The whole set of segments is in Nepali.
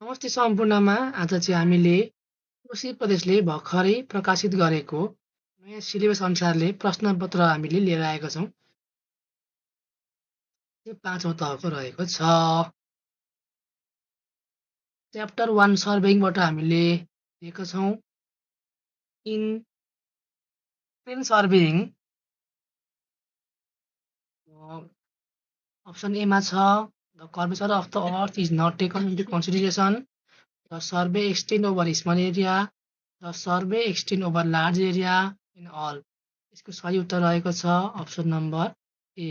समष्टि सम्पूर्णमा आज चाहिँ हामीले कोशी प्रदेशले भर्खरै प्रकाशित गरेको नयाँ सिलेबस अनुसारले प्रश्नपत्र हामीले लिएर आएका छौँ। यो 5औं तहको रहेको छ। च्याप्टर 1 सर्भेइङबाट हामीले लिएका छौँ। इन सर्भेइङ अप्सन ए मा छ the curvature of the earth is not taken into consideration, the survey extend over small area, the survey extend over large area in all. यसको सही उत्तर रहेको छ option number A.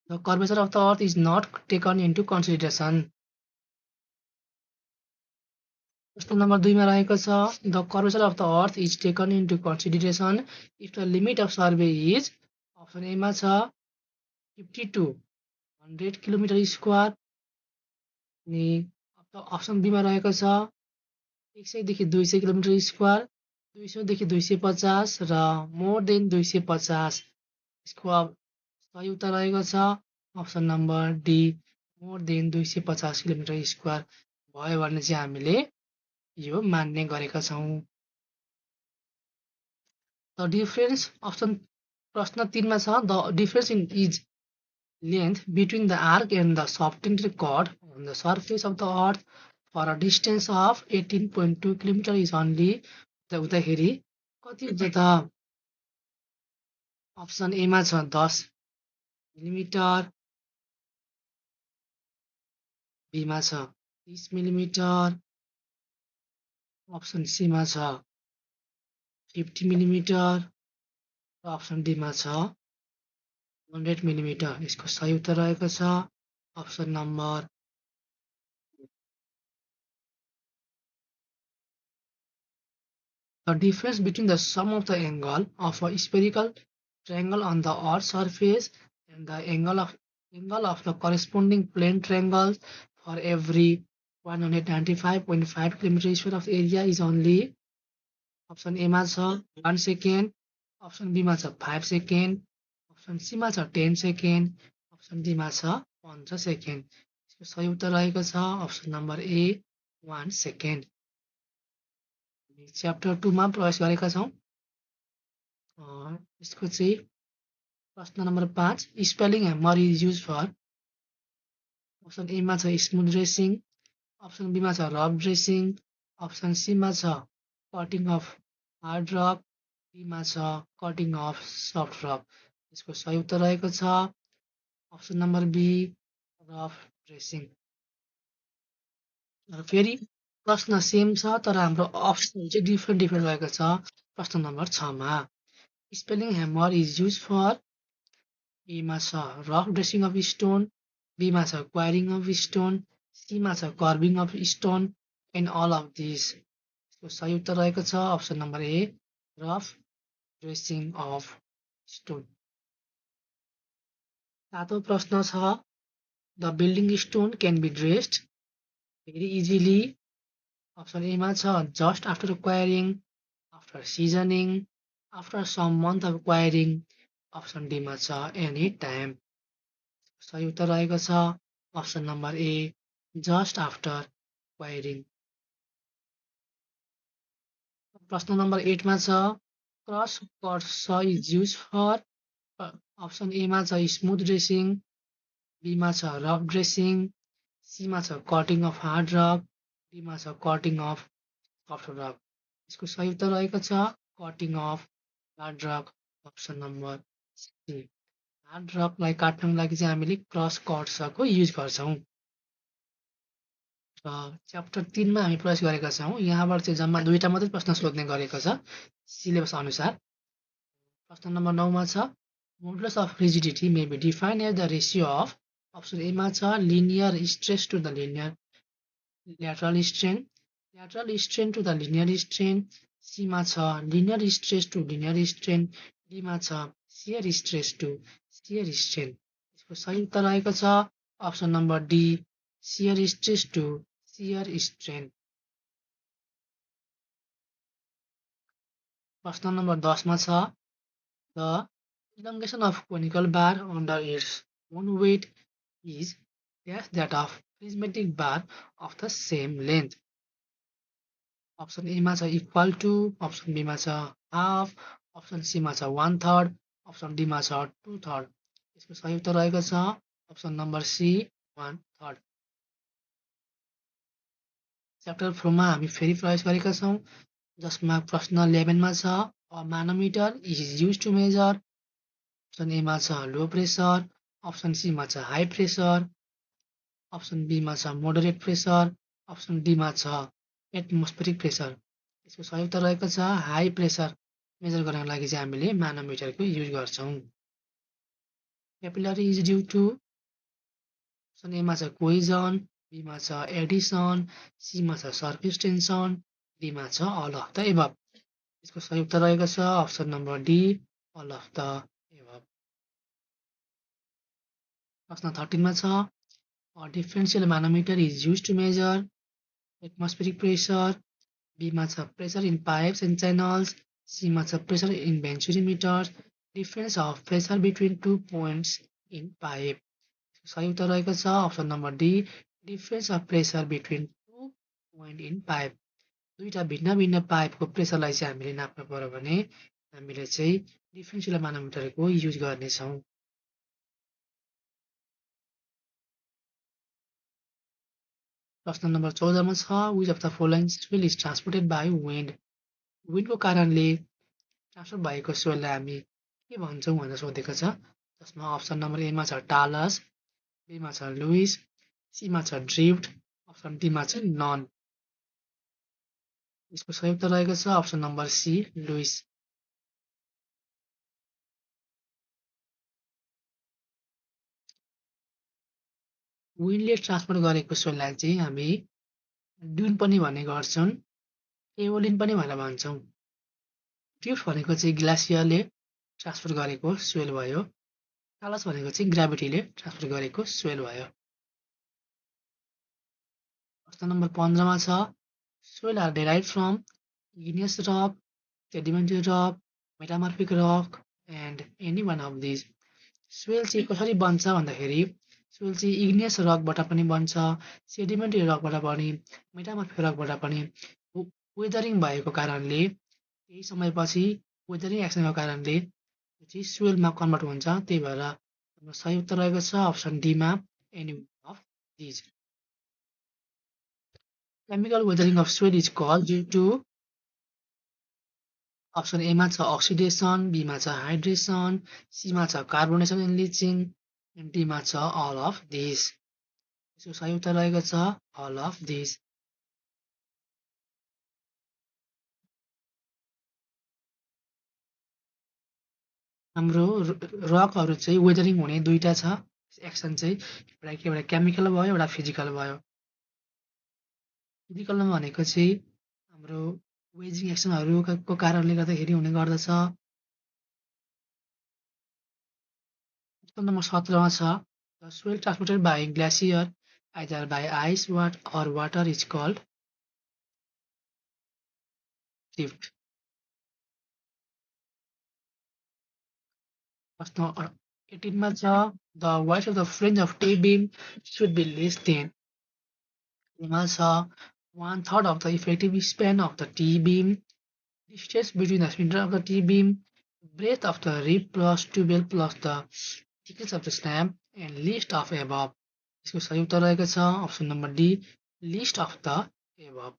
The curvature of the earth is not taken into consideration. प्रश्न नम्बर 2 मा रहेको छ the curvature of the earth is taken into consideration if the limit of survey is. Option A मा छ 50 to 100 किलोमिटर स्क्वायर, अनि अप्सन बी मा रहेको छ 100 देखि 200 किलोमिटर स्क्वायर, 200 देखि 250 र मोर देन 250। यसको सही उत्तर रहेको छ option number D, more than 250 kilometre square भयो भने चाहिँ हामीले यो मान्ने गरेका छौँ। द डिफरेन्स अप्सन प्रश्न 3 मा छ the difference in is length between the arc and the softened cord on the surface of the earth for a distance of 18.2 km is only हुँदाखेरि कति हुन्छ त? अप्सन ए मा छ 10 मिलिमिटर, बी मा छ 30 मिलिमिटर, अप्सन सी मा छ 50 मिलिमिटर र अप्सन डी मा छ 100 मिलिमिटर। यसको सही उत्तर रहेको छ option number. The difference between the sum of the angle of a spherical triangle on the earth's surface and the angle of the corresponding plane triangle for every 195.5 km square of area is only। Option A मा छ 1 सेकेन्ड, अप्सन बी मा छ 5 सेकेन्ड, अप्सन सी मा छ 10 सेकेन्ड, अप्सन डी मा छ 15 सेकेन्ड। यसको सही उत्तर रहेको छ option number A 1 second. Chapter 2 मा प्रवेश गरेका छौँ। यसको चाहिँ प्रश्न number 5 spalling hammer is use for. Option A मा छ स्मुथ ड्रेसिङ, अप्सन बी मा छ रफ ड्रेसिङ, अप्सन सी मा छ cutting of hard rock, D मा छ कटिङ अफ सफ्ट रक। यसको सही उत्तर रहेको छ option number B rough dressing. फेरि प्रश्न सेम छ तर हाम्रो अप्सन चाहिँ डिफ्रेन्ट रहेको छ प्रश्न नम्बर 6 मा। Spalling hammer is use for. A मा छ rough dressing of stone, B मा छ क्वायरिङ अफ स्टोन, सी मा छ curving of stone and all of this. यसको सही उत्तर रहेको छ option number A rough dressing of stone. 7औं प्रश्न छ the building stone can be dressed very easily। Option A मा छ just after quarrying, after seasoning, after some month of quarrying, option D मा छ एनी टाइम। सही उत्तर रहेको छ option number A just after quarrying. प्रश्न नम्बर 8 मा छ cross cut saw is use for. Option A मा छ स्मुथ ड्रेसिङ, बी मा छ रफ ड्रेसिङ, सी मा छ cutting of hard rock, D मा छ कटिङ अफ सफ्ट रक। यसको सही उत्तर रहेको छ cutting of hard rock, option number C. Hard रकलाई काट्नको लागि चाहिँ हामीले क्रस कट्सको युज गर्छौँ। र च्याप्टर 3 मा हामी प्रवेश गरेका छौँ। यहाँबाट चाहिँ जम्मा 2टा मात्रै प्रश्न सोध्ने गरेको छ सिलेबस अनुसार। प्रश्न नम्बर 9 मा छ modulus of rigidity may be defined as the ratio of. Option A मा छ linear stress to the linear lateral strain, lateral strain to the linear strain, C मा छ linear stress to linear strain, D मा छ shear stress to shear strain। यसको सही उत्तर रहेको छ option number D shear stress to shear strain। प्रश्न नम्बर 10 मा छ the elongation of conical bar under its own weight is that of prismatic bar of the same length. Option A मा छ इक्वल टु, अप्सन बी मा छ हाफ, अप्सन सी मा छ 1/3, अप्सन डी मा छ 2/3. यसको सही उत्तर रहेको छ अप्सन नम्बर सी 1/3. च्याप्टर 4 मा हामी फेरि प्रयास गरेका छौँ जसमा प्रश्न 11 मा छ a manometer is used to measure. Option A मा छ लो प्रेसर, अप्सन सी मा छ हाई प्रेसर, अप्सन बी मा छ मोडरेट प्रेसर, अप्सन डी मा छ एटमोस्फेरिक प्रेसर. यसको सही उत्तर रहेको छ हाई प्रेसर मेजर गर्नको लागि चाहिँ हामीले म्यानोमिटरको युज गर्छौँ. Capillary is due to option A मा छ कोइजन, बी मा छ एडिसन, सी मा छ सर्फेस टेन्सन, डी मा छ अल अफ द एबभ. यसको सही उत्तर रहेको छ option number D all of the above. प्रश्न 13 मा छ a differential manometer is used to measure atmospheric pressure, B मा छ pressure in pipes and channels, C मा छ pressure in venturimeter, difference of pressure between two points in pipe. सही उत्तर रहेको छ option number D difference of pressure between two point in pipe. दुईटा भिन्न भिन्न पाइपको प्रेसरलाई चाहिँ हामीले नाप्नु पर्यो भने हामीले चाहिँ डिफरेन्सियल म्यानोमिटरको युज गर्नेछौँ. प्रश्न नम्बर 14 मा छ which of the following soil is transported by wind. विन्डको कारणले ट्रान्सफर भएको सोइललाई हामी के भन्छौँ भनेर सोधेको छ जसमा अप्सन नम्बर ए मा छ टालस, बी मा छ लुइस, सी मा छ ड्रिफ्ट, अप्सन डी मा छ नन. यसको सही उत्तर रहेको छ अप्सन नम्बर सी लुइस. विन्डले ट्रान्सफर गरेको सोइललाई चाहिँ हामी ड्युन पनि भन्ने गर्छौँ, एओलिन पनि भनेर भन्छौँ. ड्रिफ्ट भनेको चाहिँ ग्लासियरले ट्रान्सफर गरेको सोइल भयो, टालस भनेको चाहिँ ग्राभिटीले ट्रान्सफर गरेको सोइल भयो. प्रश्न नम्बर 15 मा छ soil are derive from igneous rock, sedimentary rock, metamorphic rock and any one of these. Soil चाहिँ कसरी बन्छ भन्दाखेरि सोइल चाहिँ इग्नियस रकबाट पनि बन्छ, सेडिमेन्टरी रकबाट पनि, मेटामर्फिक रकबाट पनि. वेदरिङ भएको कारणले केही समयपछि वेदरिङ एक्सनको कारणले चाहिँ सोइलमा कन्भर्ट हुन्छ. त्यही भएर सही उत्तर रहेको छ अप्सन डीमा any of these. Chemical weathering of soil is called due to option A मा छ अक्सिडेसन, बी मा छ हाइड्रेसन, सी मा छ कार्बोनेसन एन्ड लिचिङ, एन्ड डी मा छ अल अफ दिस. यसको सही उत्तर रहेको छ अल अफ दिस. हाम्रो रकहरू चाहिँ वेदरिङ हुने दुईटा छ एक्सन चाहिँ, एउटा केमिकल भयो एउटा फिजिकल भयो. फिजिकलमा भनेको चाहिँ हाम्रो वेजिङ एक्सनहरूको कारणले गर्दाखेरि हुने गर्दछ. प्रश्न नम्बर 17 मा छ the soil transported by glacier either by ice or water is called drift. प्रश्न 18 मा छ the width of the flange of T beam should be less than. मा छ 1/3 of the effective span of the T-beam, distance between the center of the T-beam, breadth of the rib plus tubule plus the thickness of the slam, and least of above. यसको सही उत्तर रहेको छ option number D list of the above.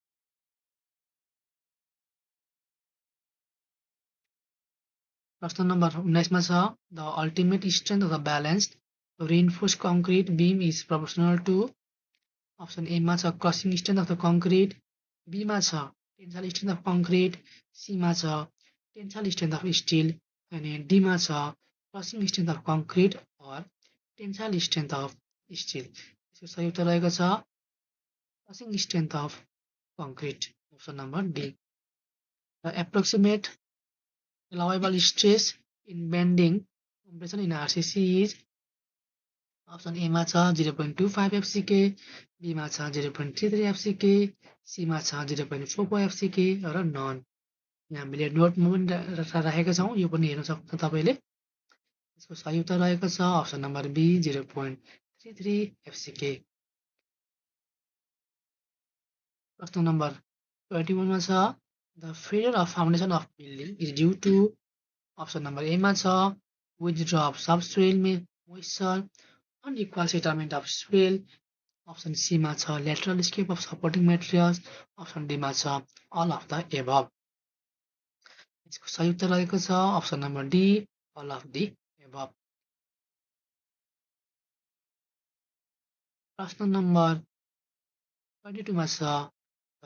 प्रश्न नम्बर 19 मा छ the ultimate strength of the balanced reinforce concrete beam is proportional to. Option A मा छ crushing strength of the concrete, B मा छ tensile strength of concrete, C मा छ टेन्साइल स्ट्रेन्थ अफ स्टिल, अनि डी मा छ crushing strength of concrete or tensile strength of steel. यसको सही उत्तर रहेको छ crushing strength of concrete option number D. The approximate allowable stress in bending compression in RCC is option A मा छ 0.25 FCK, बी मा छ 0.33 FCK, सी मा छ 0.44 FCK र नन. यहाँ हामीले नोटमा पनि राखेका छौँ, यो पनि हेर्न सक्छ तपाईँले. यसको सही उत्तर रहेको छ अप्सन नम्बर बी 0.33 FCK. प्रश्न नम्बर 21 मा छ the failure of foundation of building is due to option number A मा छ withdrawal of subsoil moisture unequal settlement of soil option C मा छ lateral escape of supporting materials option D मा छ अल अफ द एबभ यसको सही उत्तर रहेको छ option number D all of the above प्रश्न नम्बर 22 मा छ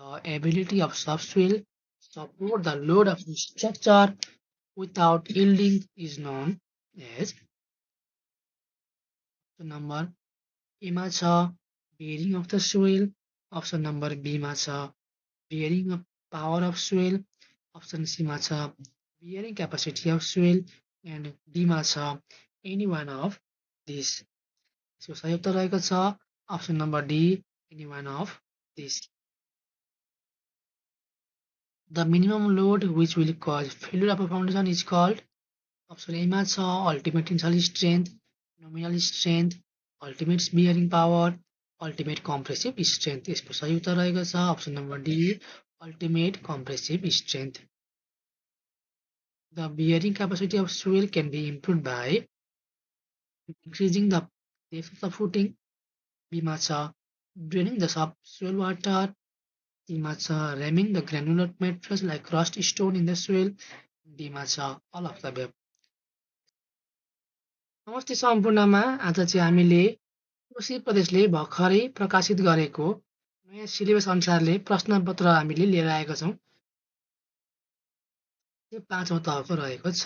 the ability of subsoil to support the load of the structure without yielding is known as option number A मा छ bearing of the soil, option number B मा छ bearing of power of soil, option C मा छ bearing capacity of soil and D मा छ any one of these. यसको सही उत्तर रहेको छ option number D any one of these. The minimum load which will cause failure of a foundation is called option A मा छ ultimate tensile strength, nominal strength, ultimate bearing power, ultimate compressive strength. यसको सही उत्तर रहेको छ option number D ultimate compressive strength. The bearing capacity of soil can be improved by increasing the depth of the footing. B मा छ draining the subsoil water. C मा छ ramming the granular materials like crushed stone in the soil. D मा छ all of the above. नमस्ते सम्पूर्णमा आज चाहिँ हामीले कोशी प्रदेशले भर्खरै प्रकाशित गरेको नयाँ सिलेबस अनुसारले प्रश्नपत्र हामीले लिएर आएका छौँ। यो 5औं तहको रहेको छ।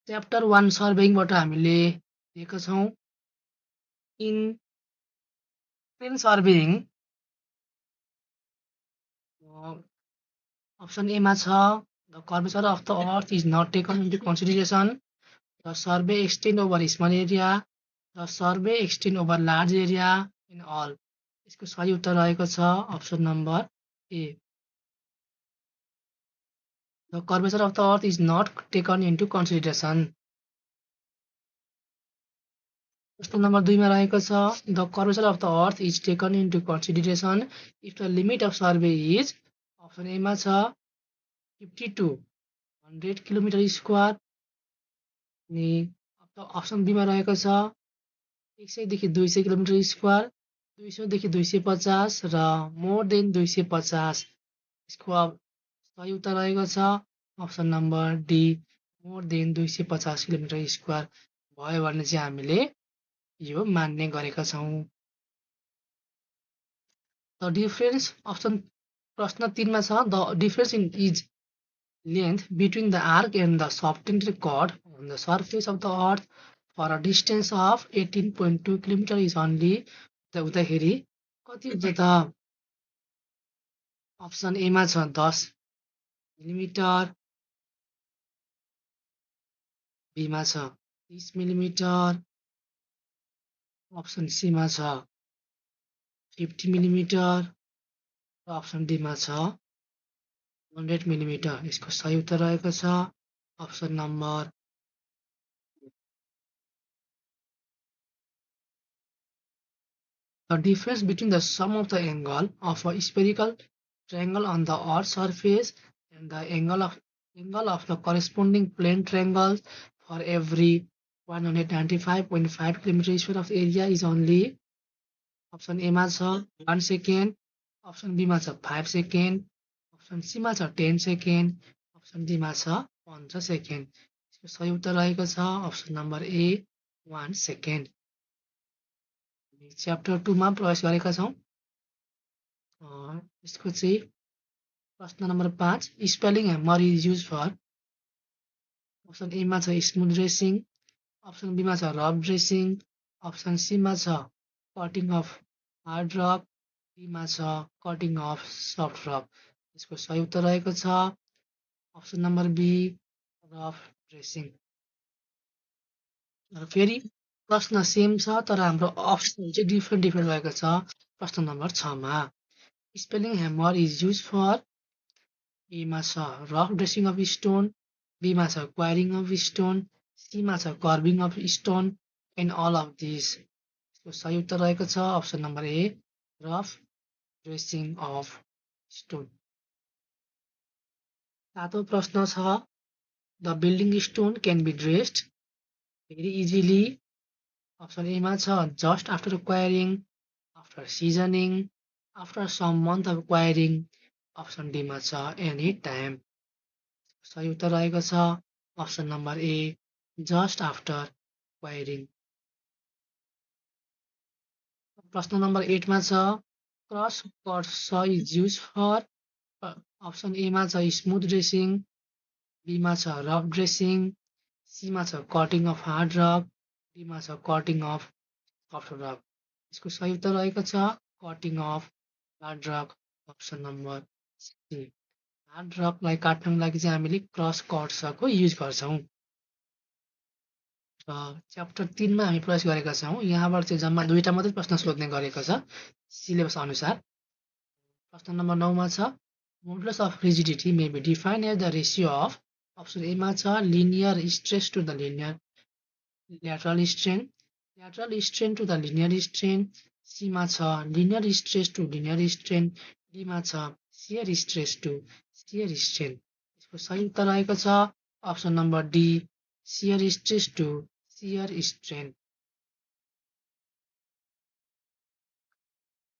च्याप्टर 1 सर्वेइङबाट हामीले लिएका छौँ इन सर्वेइङ अप्सन ए मा छ the curvature of the earth is not taken into consideration the survey extend over small area the survey extend over large area in all. यसको सही उत्तर रहेको छ option number A the curvature of the earth is not taken into consideration. प्रश्न नम्बर 2 मा रहेको छ the curvature of the earth is taken into consideration if the limit of survey is option A मा छ 50 to 100 किलोमिटर स्क्वायर अनि अप्सन बी मा रहेको छ 100 देखि 200 किलोमिटर स्क्वायर 200 देखि 250 र मोर देन 250। यसको सही उत्तर रहेको छ option number D more than 250 kilometre square भयो भने चाहिँ हामीले यो मान्ने गरेका छौँ। द डिफरेन्स अप्सन प्रश्न 3 मा छ the difference in is length between the arc and the softened cord on the surface of the earth for a distance of 18.2 km is only हुँदाखेरि कति हुन्छ त अप्सन ए मा छ 10 मिलिमिटर बी मा छ 30 मिलिमिटर अप्सन सी मा छ 50 मिलिमिटर र अप्सन डी मा छ 100 मिलिमिटर। यसको सही उत्तर रहेको छ option number the difference between the sum of the angle of a spherical triangle on the earth surface and the angle of the corresponding plane triangle for every 195.5 km square of area is only option A मा छ 1 second, option B मा छ 5 second, option C मा छ 10 second, option D मा छ 15 second। यसको सही उत्तर रहेको छ option number A 1 second। Chapter 2 मा प्रवेश गरेका छौँ। यसको चाहिँ प्रश्न number 5 spalling hammer is use for option A मा छ स्मुथ ड्रेसिङ, अप्सन बी मा छ रफ ड्रेसिङ, अप्सन सी मा छ cutting of hard rock, D मा छ कटिङ अफ सफ्ट रक। यसको सही उत्तर रहेको छ option number B rough dressing. फेरि प्रश्न सेम छ तर हाम्रो अप्सन चाहिँ डिफ्रेन्ट भएको छ प्रश्न नम्बर 6 मा। Spalling hammer is use for A मा छ rough dressing of stone, B मा छ क्वायरिङ अफ स्टोन, सी मा छ curving of stone and all of this. यसको सही उत्तर रहेको छ option number A rough dressing of stone. 7औं प्रश्न छ the building stone can be dressed very easily. Option A मा छ just after quarrying, after seasoning, after some month of quarrying. Option D मा छ एनी टाइम। सही उत्तर रहेको छ option number A just after quarrying. प्रश्न नम्बर 8 मा छ cross cut saw is use for. Option A मा छ स्मुथ ड्रेसिङ, बी मा छ रफ ड्रेसिङ, सी मा छ cutting of hard rock, D मा छ कटिङ अफ सफ्ट रक। यसको सही उत्तर रहेको छ cutting of hard rock. Option number C. Hard रकलाई काट्नको लागि चाहिँ हामीले क्रस कट्सको युज गर्छौँ। र च्याप्टर 3 मा हामी प्रवेश गरेका छौँ। यहाँबाट चाहिँ जम्मा 2टा मात्रै प्रश्न सोध्ने गरेको छ सिलेबस अनुसार। प्रश्न नम्बर 9 मा छ modulus of rigidity may be defined as the ratio of. Option A मा छ linear stress to the linear lateral strain, lateral strain to the linear strain, C मा छ linear stress to linear strain, D मा छ shear stress to shear strain. यसको सही उत्तर रहेको छ option number D shear stress to shear strain.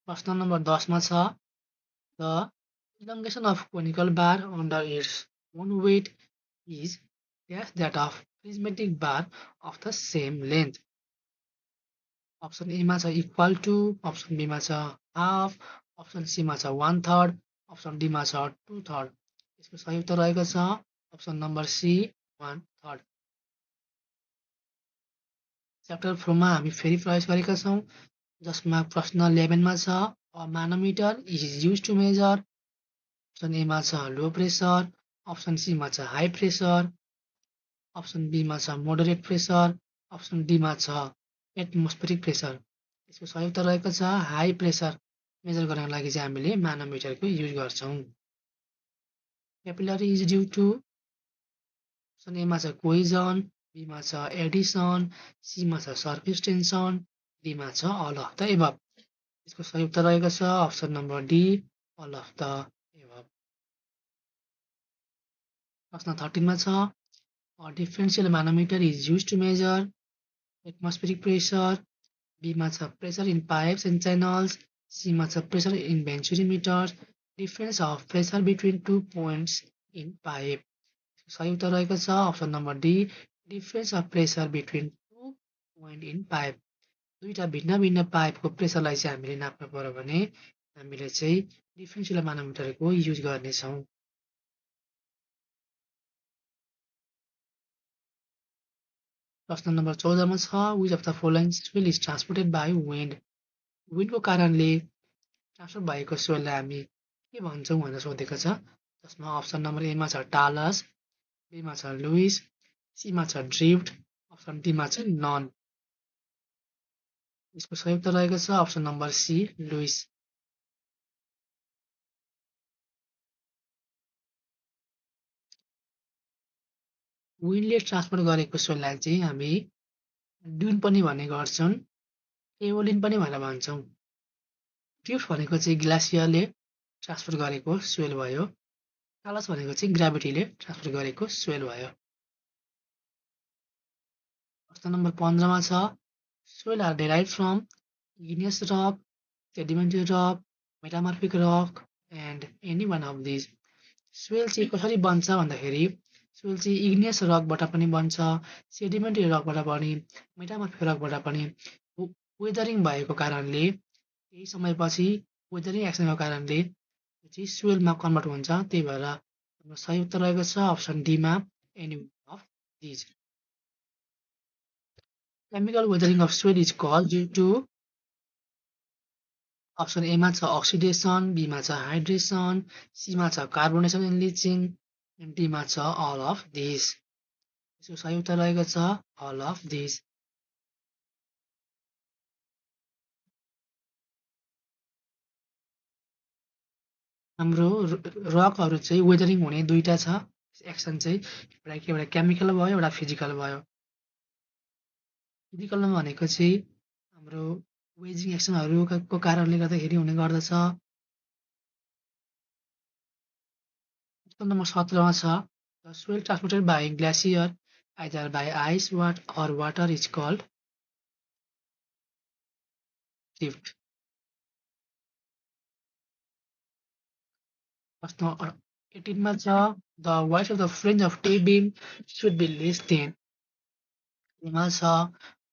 प्रश्न नम्बर 10 मा छ the elongation of conical bar under its own weight is dash that of prismatic bar of the same length. Option A मा छ इक्वल टु, अप्सन बी मा छ हाफ, अप्सन सी मा छ 1/3, अप्सन डी मा छ 2/3। यसको सही उत्तर रहेको छ अप्सन नम्बर सी 1/3। च्याप्टर 4 मा हामी फेरि प्रवेश गरेका छौँ जसमा प्रश्न 11 मा छ a manometer is used to measure. Option A मा छ लो प्रेसर, अप्सन सी मा छ हाई प्रेसर, अप्सन बी मा छ मोडरेट प्रेसर, अप्सन डी मा छ एटमोस्फेरिक प्रेसर। यसको सही उत्तर रहेको छ हाई प्रेसर मेजर गर्नको लागि चाहिँ हामीले मानोमिटरको युज गर्छौँ। Capillary is due to. Option A मा छ कोइजन, बी मा छ एडिसन, सी मा छ सर्फेस टेन्सन, डी मा छ अल अफ द एबभ। यसको सही उत्तर रहेको छ option number D all of the above. प्रश्न 13 मा छ a differential manometer is used to measure atmospheric pressure, B मा छ pressure in pipes and channels, C मा छ pressure in venturimeter, difference of pressure between two points in pipe. सही उत्तर रहेको छ option number D difference of pressure between two point in pipe. दुईटा भिन्न भिन्न पाइपको प्रेसरलाई चाहिँ हामीले नाप्नु पर्यो भने हामीले चाहिँ डिफरेन्सियल मानोमिटरको युज गर्नेछौँ। प्रश्न नम्बर 14 मा छ which of the following soil is transported by wind. विन्डको कारणले ट्रान्सफर भएको सोइललाई हामी के भन्छौँ भनेर सोधेको छ जसमा अप्सन नम्बर ए मा छ टालस, बी मा छ लुइस, सी मा छ ड्रिफ्ट, अप्सन डी मा छ नन। यसको सही उत्तर रहेको छ अप्सन नम्बर सी लुइस। विन्डले ट्रान्सफर गरेको सोइललाई चाहिँ हामी ड्युन पनि भन्ने गर्छौँ, एओलिन पनि भनेर भन्छौँ। ड्रिफ्ट भनेको चाहिँ ग्लासियरले ट्रान्सफर गरेको सोइल भयो, टालस भनेको चाहिँ ग्राभिटीले ट्रान्सफर गरेको सोइल भयो। प्रश्न नम्बर 15 मा छ soil are derive from igneous rock, sedimentary rock, metamorphic rock and any one of these. Soil चाहिँ कसरी बन्छ भन्दाखेरि सोइल चाहिँ इग्नियस रकबाट पनि बन्छ, सेडिमेन्टरी रकबाट पनि, मेटामर्फिक रकबाट पनि। वेदरिङ भएको कारणले केही समयपछि वेदरिङ एक्सनको कारणले चाहिँ सोइलमा कन्भर्ट हुन्छ। त्यही भएर हाम्रो सही उत्तर रहेको छ अप्सन डीमा any of these. Chemical weathering of soil is called due to. Option A मा छ अक्सिडेसन, बी मा छ हाइड्रेसन, सी मा छ कार्बोनेसन एन्ड लिचिङ, डी मा छ अल अफ दिस। यसको सही उत्तर रहेको छ अल अफ दिस। हाम्रो रकहरू चाहिँ वेदरिङ हुने दुईटा छ एक्सन चाहिँ, एउटा केमिकल भयो एउटा फिजिकल भयो। फिजिकलमा भनेको चाहिँ हाम्रो वेजिङ एक्सनहरूको कारणले गर्दाखेरि हुने गर्दछ। क्वेसन नम्बर 17 मा छ the soil transported by glacier either by ice or water is called drift. प्रश्न 18 मा छ the width of the fringe of T-beam should be less than मा छ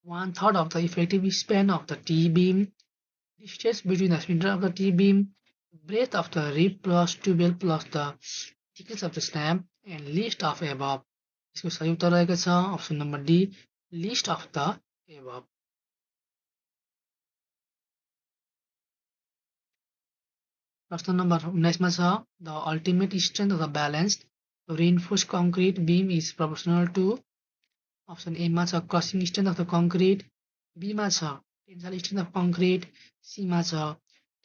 1/3 of the effective span of the T-beam, distance between the center of the T-beam, breadth of the rib plus tubule plus the thickness of the slam, and list of above. यसको सही उत्तर रहेको छ option number D, list of the above. प्रश्न नम्बर 19 मा छ the ultimate strength of the balanced reinforced concrete beam is proportional to option A मा छ crushing strength of the concrete, B मा छ tensile strength of concrete, C मा छ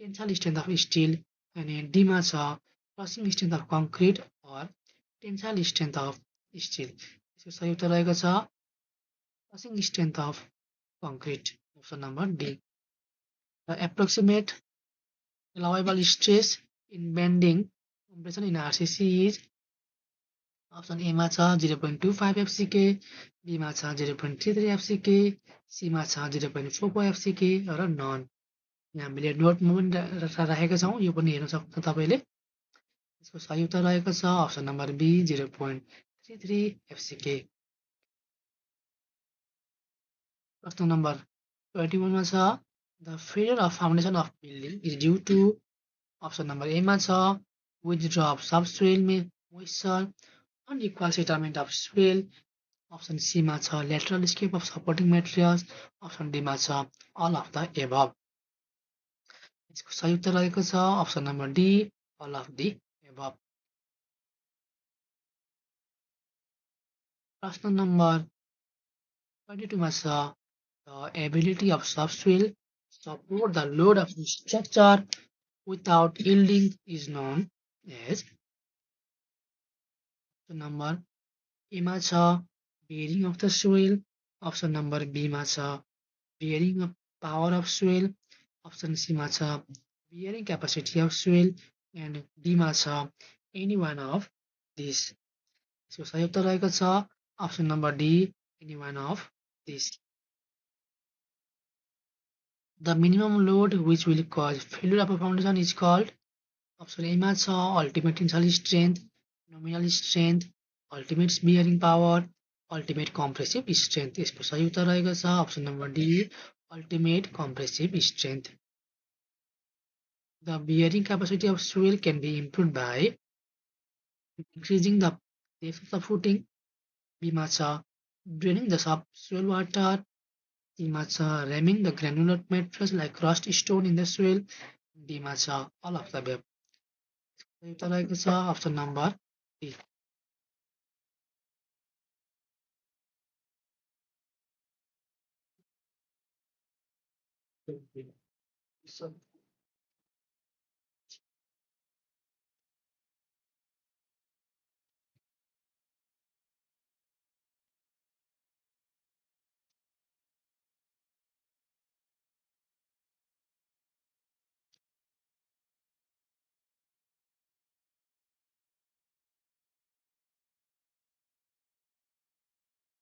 टेन्साइल स्ट्रेन्थ अफ स्टिल, अनि डी मा छ crushing strength of concrete or tensile strength of steel. यसको सही उत्तर रहेको छ crushing strength of concrete, option number D. The approximate allowable stress in bending compression in RCC is option A मा छ 0.25 FCK, बी मा छ 0.33 FCK, सी मा छ 0.44 FCK र नन। यहाँ हामीले नोटमा पनि राखेका छौँ, यो पनि हेर्न सक्छ तपाईँले। यसको सही उत्तर रहेको छ अप्सन नम्बर बी 0.33 FCK। प्रश्न नम्बर 21 मा छ the failure of foundation of building is due to option number A मा छ withdrawal of subsoil moisture, unequal settlement of soil, option C मा छ lateral escape of supporting materials, option D मा छ all of the above। यसको सही उत्तर रहेको छ option number D, all of the above। प्रश्न नम्बर 22 मा छ the ability of subsoil support the load of the structure without yielding is known as number A मा छ bearing of the soil, option number B मा छ bearing of power of soil, option C मा छ bearing capacity of soil, and D मा छ any one of these। यसको सही उत्तर रहेको छ option number D, any one of these। The minimum load which will cause failure of a foundation is called option A मा छ ultimate tensile strength, nominal strength, ultimate bearing power, ultimate compressive strength। यसको सही उत्तर रहेको छ option number D, ultimate compressive strength। The bearing capacity of soil can be improved by increasing the depth of the footing, B मा छ draining the subsoil water, C मा छ ramming the granular materials like crushed stone in the soil, D मा छ all of the above। सही उत्तर रहेको छ अप्सन नम्बर डी।